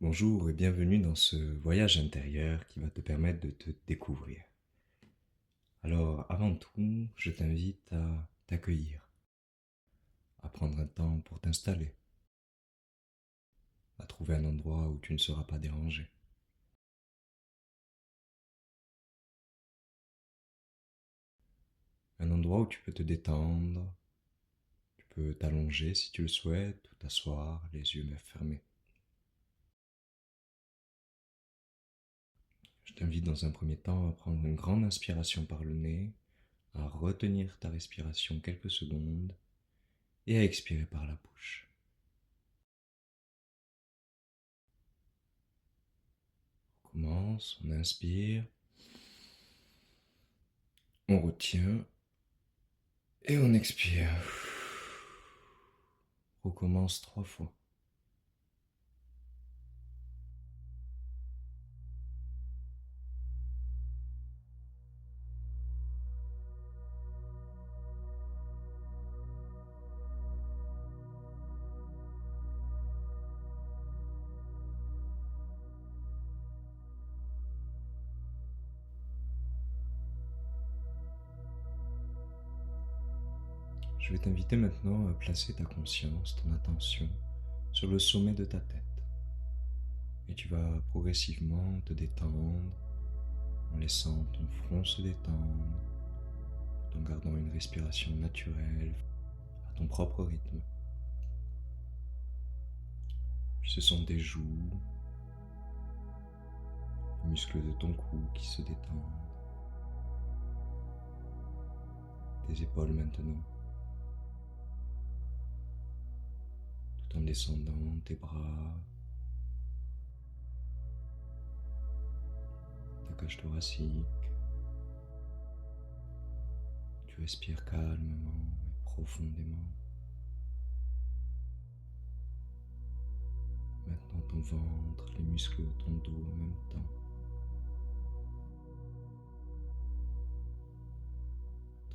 Bonjour et bienvenue dans ce voyage intérieur qui va te permettre de te découvrir. Alors, avant tout, je t'invite à t'accueillir, à prendre un temps pour t'installer, à trouver un endroit où tu ne seras pas dérangé. Un endroit où tu peux te détendre, tu peux t'allonger si tu le souhaites, ou t'asseoir, les yeux fermés. Je t'invite dans un premier temps à prendre une grande inspiration par le nez, à retenir ta respiration quelques secondes et à expirer par la bouche. On commence, on inspire, on retient et on expire. Recommence 3 fois. Je vais t'inviter maintenant à placer ta conscience, ton attention sur le sommet de ta tête. Et tu vas progressivement te détendre en laissant ton front se détendre, tout en gardant une respiration naturelle à ton propre rythme. Puis ce sont tes joues, les muscles de ton cou qui se détendent, tes épaules maintenant, tout en descendant tes bras, ta cage thoracique. Tu respires calmement et profondément. Maintenant ton ventre, les muscles de ton dos en même temps.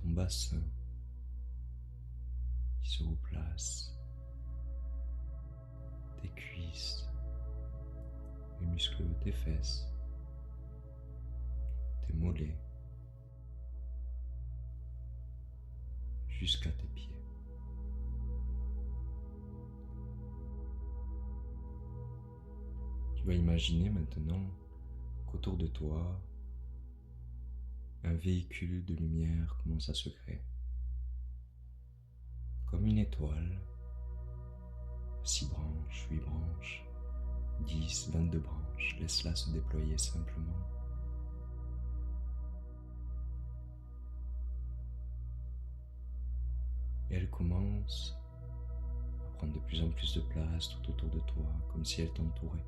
Ton bassin qui se replace. Tes cuisses, les muscles de tes fesses, tes mollets, jusqu'à tes pieds. Tu vas imaginer maintenant qu'autour de toi, un véhicule de lumière commence à se créer. Comme une étoile, 6 branches, 8 branches, 10, 22 branches, laisse-la se déployer simplement. Et elle commence à prendre de plus en plus de place tout autour de toi, comme si elle t'entourait.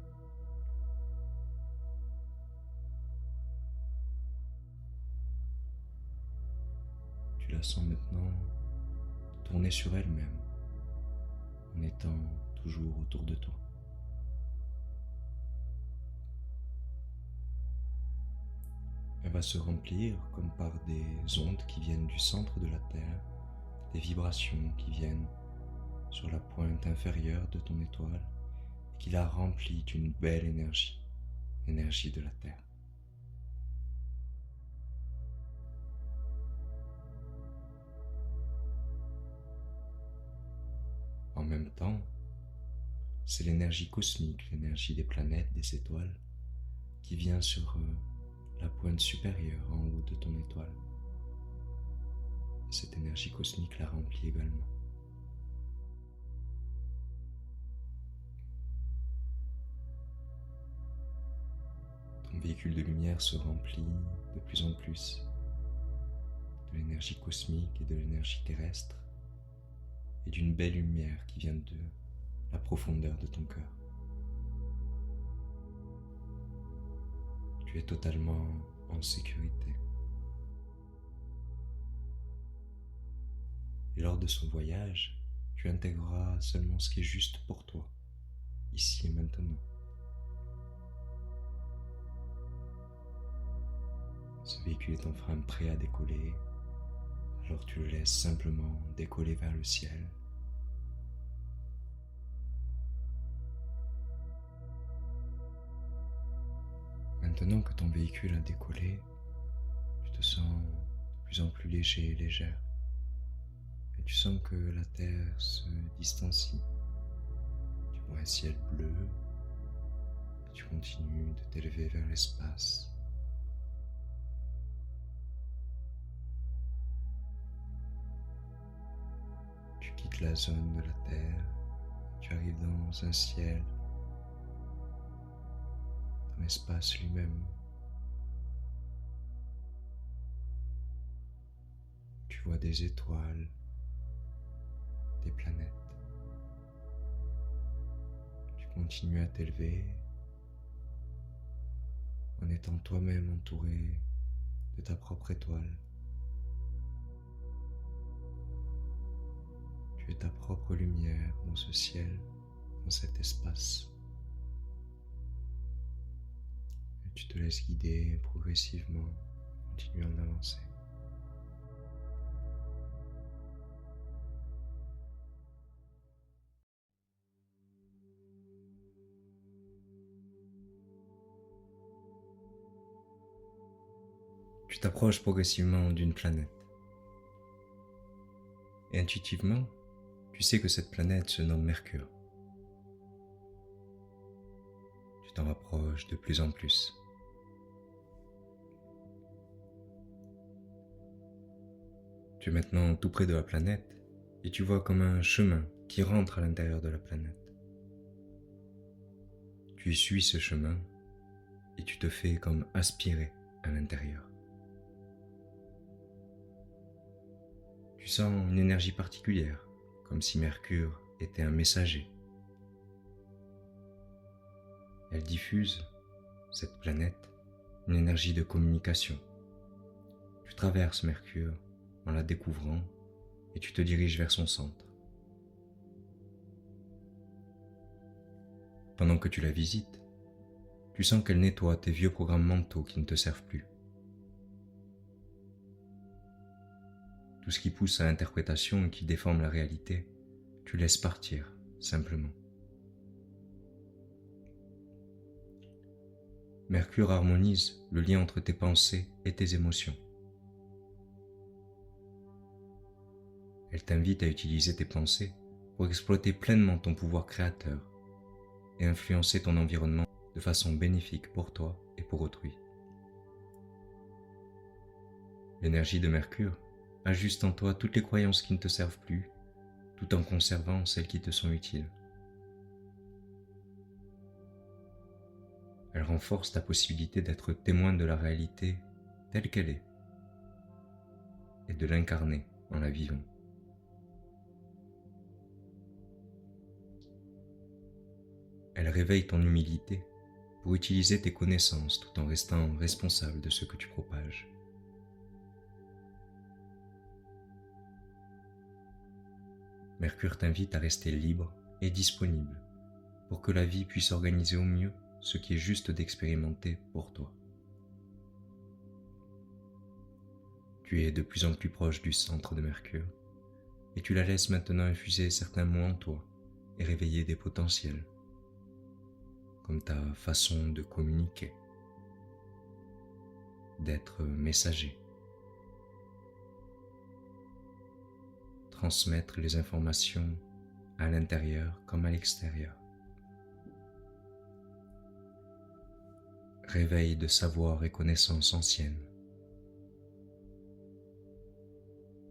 Tu la sens maintenant tourner sur elle-même, en étant toujours autour de toi. Elle va se remplir comme par des ondes qui viennent du centre de la Terre, des vibrations qui viennent sur la pointe inférieure de ton étoile et qui la remplit d'une belle énergie, l'énergie de la Terre. En même temps, c'est l'énergie cosmique, l'énergie des planètes, des étoiles, qui vient sur la pointe supérieure en haut de ton étoile. Et cette énergie cosmique la remplit également. Ton véhicule de lumière se remplit de plus en plus de l'énergie cosmique et de l'énergie terrestre et d'une belle lumière qui vient de la profondeur de ton cœur. Tu es totalement en sécurité. Et lors de ce voyage, tu intégreras seulement ce qui est juste pour toi, ici et maintenant. Ce véhicule est enfin prêt à décoller, alors tu le laisses simplement décoller vers le ciel. Maintenant que ton véhicule a décollé, tu te sens de plus en plus léger et légère. Et tu sens que la Terre se distancie. Tu vois un ciel bleu et tu continues de t'élever vers l'espace. Tu quittes la zone de la Terre, tu arrives dans un ciel, dans l'espace lui-même. Tu vois des étoiles, des planètes. Tu continues à t'élever en étant toi-même entouré de ta propre étoile. Tu es ta propre lumière dans ce ciel, dans cet espace. Et tu te laisses guider progressivement, continuant d'avancer. Tu t'approches progressivement d'une planète. Et intuitivement, tu sais que cette planète se nomme Mercure. Tu t'en rapproches de plus en plus. Tu es maintenant tout près de la planète et tu vois comme un chemin qui rentre à l'intérieur de la planète. Tu suis ce chemin et tu te fais comme aspirer à l'intérieur. Tu sens une énergie particulière, comme si Mercure était un messager. Elle diffuse, cette planète, une énergie de communication. Tu traverses Mercure en la découvrant et tu te diriges vers son centre. Pendant que tu la visites, tu sens qu'elle nettoie tes vieux programmes mentaux qui ne te servent plus. Tout ce qui pousse à l'interprétation et qui déforme la réalité, tu laisses partir, simplement. Mercure harmonise le lien entre tes pensées et tes émotions. Elle t'invite à utiliser tes pensées pour exploiter pleinement ton pouvoir créateur et influencer ton environnement de façon bénéfique pour toi et pour autrui. L'énergie de Mercure ajuste en toi toutes les croyances qui ne te servent plus, tout en conservant celles qui te sont utiles. Elle renforce ta possibilité d'être témoin de la réalité telle qu'elle est et de l'incarner en la vivant. Elle réveille ton humilité pour utiliser tes connaissances tout en restant responsable de ce que tu propages. Mercure t'invite à rester libre et disponible pour que la vie puisse organiser au mieux ce qui est juste d'expérimenter pour toi. Tu es de plus en plus proche du centre de Mercure et tu la laisses maintenant infuser certains mots en toi et réveiller des potentiels, comme ta façon de communiquer, d'être messager, transmettre les informations à l'intérieur comme à l'extérieur. Réveil de savoir et connaissances anciennes.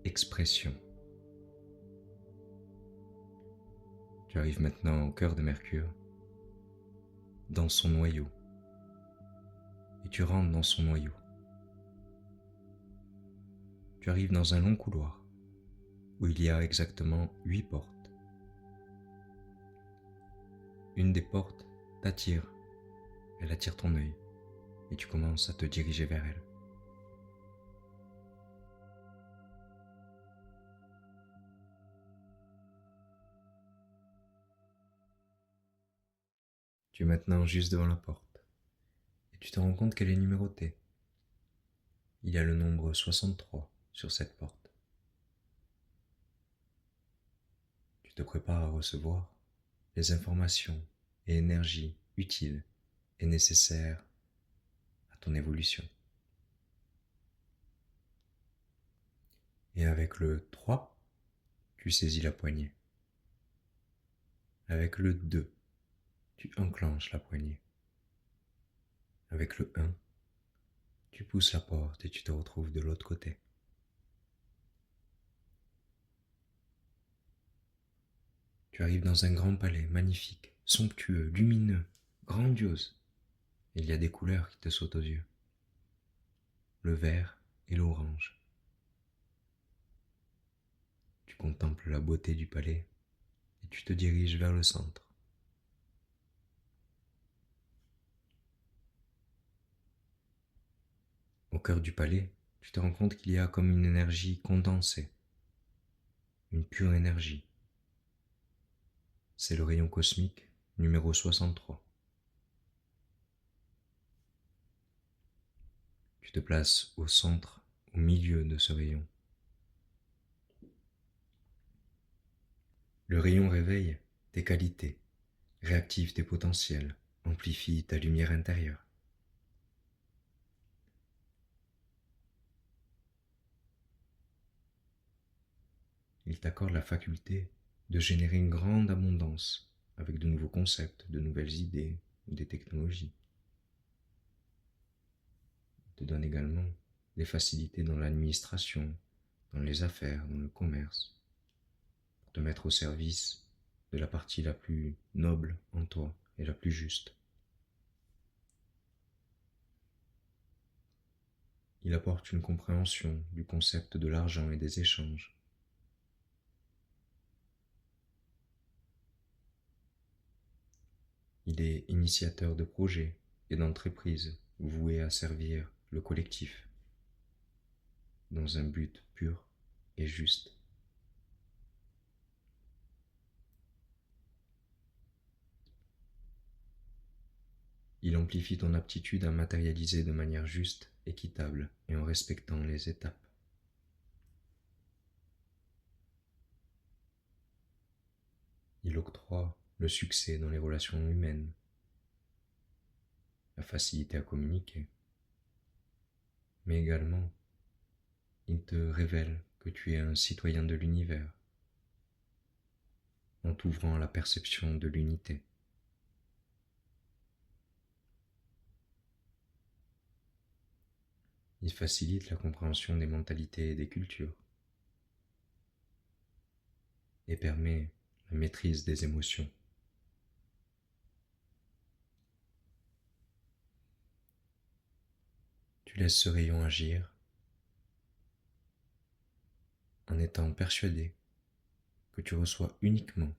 Expression. Tu arrives maintenant au cœur de Mercure, dans son noyau, et tu rentres dans son noyau. Tu arrives dans un long couloir, où il y a exactement 8 portes. Une des portes t'attire, elle attire ton œil, et tu commences à te diriger vers elle. Tu es maintenant juste devant la porte, et tu te rends compte qu'elle est numérotée. Il y a le nombre 63 sur cette porte. Tu te prépares à recevoir les informations et énergies utiles et nécessaires ton évolution. Et avec le 3, tu saisis la poignée. Avec le 2, tu enclenches la poignée. Avec le 1, tu pousses la porte et tu te retrouves de l'autre côté. Tu arrives dans un grand palais magnifique, somptueux, lumineux, grandiose. Il y a des couleurs qui te sautent aux yeux. Le vert et l'orange. Tu contemples la beauté du palais et tu te diriges vers le centre. Au cœur du palais, tu te rends compte qu'il y a comme une énergie condensée, une pure énergie. C'est le rayon cosmique numéro 63. Tu te places au centre, au milieu de ce rayon. Le rayon réveille tes qualités, réactive tes potentiels, amplifie ta lumière intérieure. Il t'accorde la faculté de générer une grande abondance avec de nouveaux concepts, de nouvelles idées ou des technologies. Il te donne également des facilités dans l'administration, dans les affaires, dans le commerce, pour te mettre au service de la partie la plus noble en toi et la plus juste. Il apporte une compréhension du concept de l'argent et des échanges. Il est initiateur de projets et d'entreprises voués à servir le collectif dans un but pur et juste. Il amplifie ton aptitude à matérialiser de manière juste, équitable et en respectant les étapes. Il octroie le succès dans les relations humaines, la facilité à communiquer, mais également il te révèle que tu es un citoyen de l'univers en t'ouvrant à la perception de l'unité. Il facilite la compréhension des mentalités et des cultures et permet la maîtrise des émotions. Tu laisses ce rayon agir en étant persuadé que tu reçois uniquement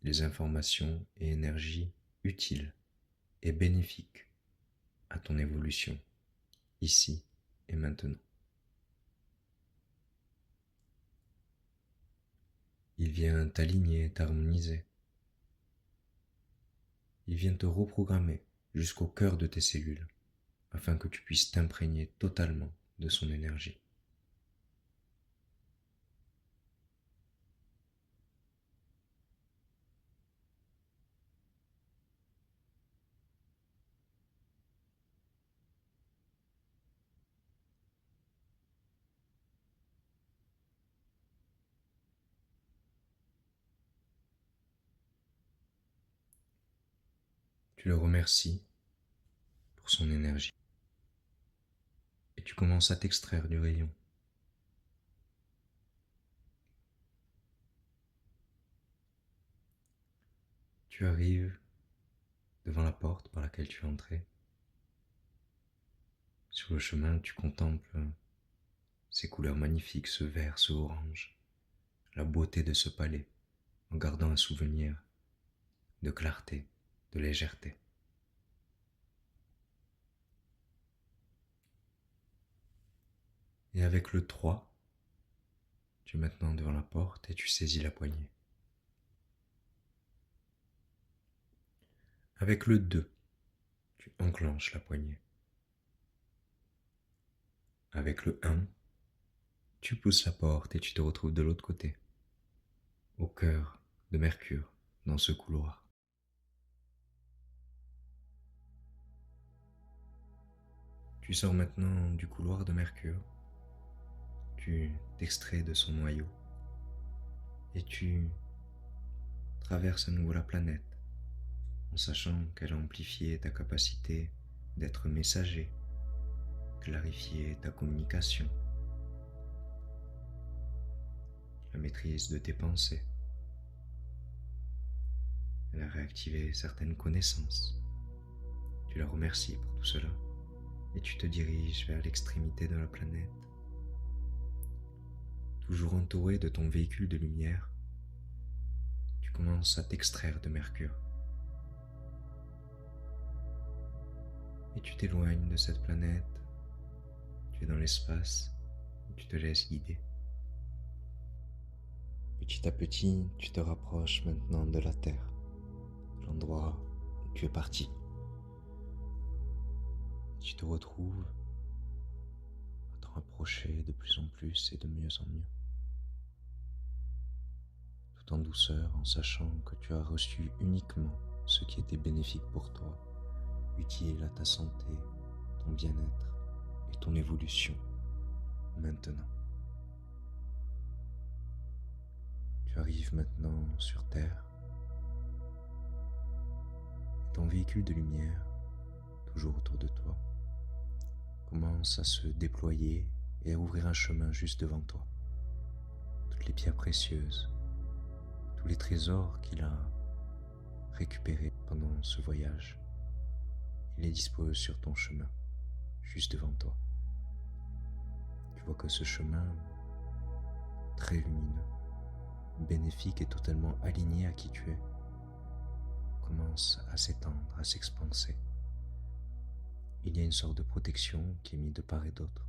les informations et énergies utiles et bénéfiques à ton évolution, ici et maintenant. Il vient t'aligner, t'harmoniser. Il vient te reprogrammer jusqu'au cœur de tes cellules afin que tu puisses t'imprégner totalement de son énergie. Tu le remercies pour son énergie et tu commences à t'extraire du rayon. Tu arrives devant la porte par laquelle tu es entré. Sur le chemin, tu contemples ces couleurs magnifiques, ce vert, ce orange, la beauté de ce palais, en gardant un souvenir de clarté, de légèreté. Et avec le 3, tu es maintenant devant la porte et tu saisis la poignée. Avec le 2, tu enclenches la poignée. Avec le 1, tu pousses la porte et tu te retrouves de l'autre côté, au cœur de Mercure, dans ce couloir. Tu sors maintenant du couloir de Mercure, tu t'extrais de son noyau et tu traverses à nouveau la planète en sachant qu'elle a amplifié ta capacité d'être messager, clarifié ta communication, la maîtrise de tes pensées. Elle a réactivé certaines connaissances. Tu la remercies pour tout cela et tu te diriges vers l'extrémité de la planète. Toujours entouré de ton véhicule de lumière, tu commences à t'extraire de Mercure. Et tu t'éloignes de cette planète, tu es dans l'espace et tu te laisses guider. Petit à petit, tu te rapproches maintenant de la Terre, de l'endroit où tu es parti. Tu te retrouves à te rapprocher de plus en plus et de mieux en mieux. Tout en douceur, en sachant que tu as reçu uniquement ce qui était bénéfique pour toi, utile à ta santé, ton bien-être et ton évolution maintenant. Tu arrives maintenant sur Terre et ton véhicule de lumière, toujours autour de toi, commence à se déployer et à ouvrir un chemin juste devant toi. Toutes les pierres précieuses, tous les trésors qu'il a récupérés pendant ce voyage, il les dispose sur ton chemin, juste devant toi. Tu vois que ce chemin, très lumineux, bénéfique et totalement aligné à qui tu es, commence à s'étendre, à s'expanser. Il y a une sorte de protection qui est mise de part et d'autre,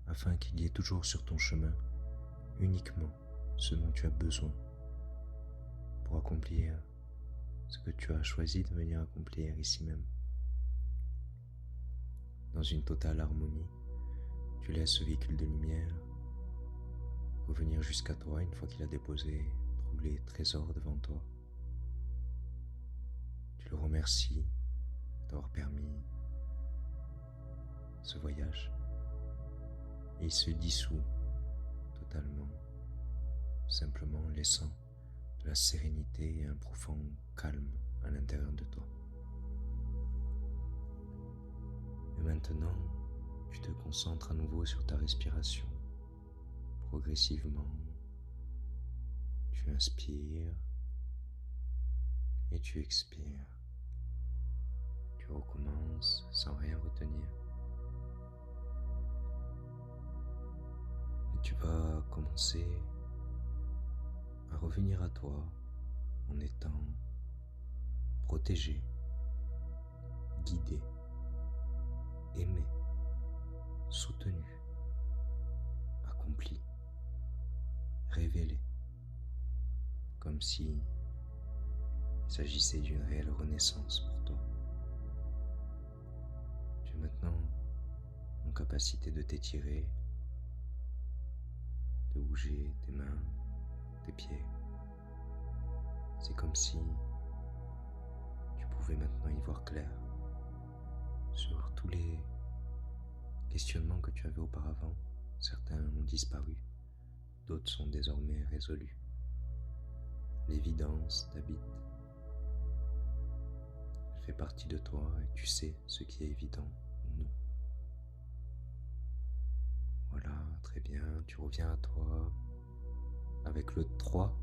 afin qu'il y ait toujours sur ton chemin uniquement ce dont tu as besoin pour accomplir ce que tu as choisi de venir accomplir ici même. Dans une totale harmonie, tu laisses ce véhicule de lumière revenir jusqu'à toi une fois qu'il a déposé tous les trésors devant toi. Tu le remercies d'avoir permis ce voyage et il se dissout totalement, simplement laissant de la sérénité et un profond calme à l'intérieur de toi. Et maintenant, tu te concentres à nouveau sur ta respiration. Progressivement, tu inspires et tu expires. Tu recommences sans rien retenir. Et tu vas commencer à revenir à toi en étant protégé, guidé, aimé, soutenu, accompli, révélé, comme si il s'agissait d'une réelle renaissance pour toi. Tu es maintenant en capacité de t'étirer, de bouger tes mains, tes pieds. C'est comme si tu pouvais maintenant y voir clair sur tous les questionnements que tu avais auparavant. Certains ont disparu, d'autres sont désormais résolus. L'évidence t'habite. Elle fait partie de toi et tu sais ce qui est évident ou non. Voilà, très bien, tu reviens à toi. Avec le 3,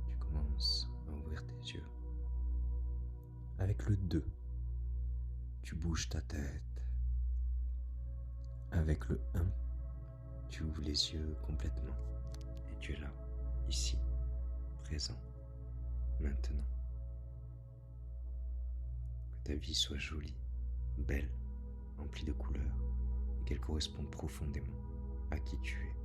tu commences à ouvrir tes yeux. Avec le 2, tu bouges ta tête. Avec le 1, tu ouvres les yeux complètement et tu es là, ici, présent, maintenant. Que ta vie soit jolie, belle, remplie de couleurs et qu'elle corresponde profondément à qui tu es.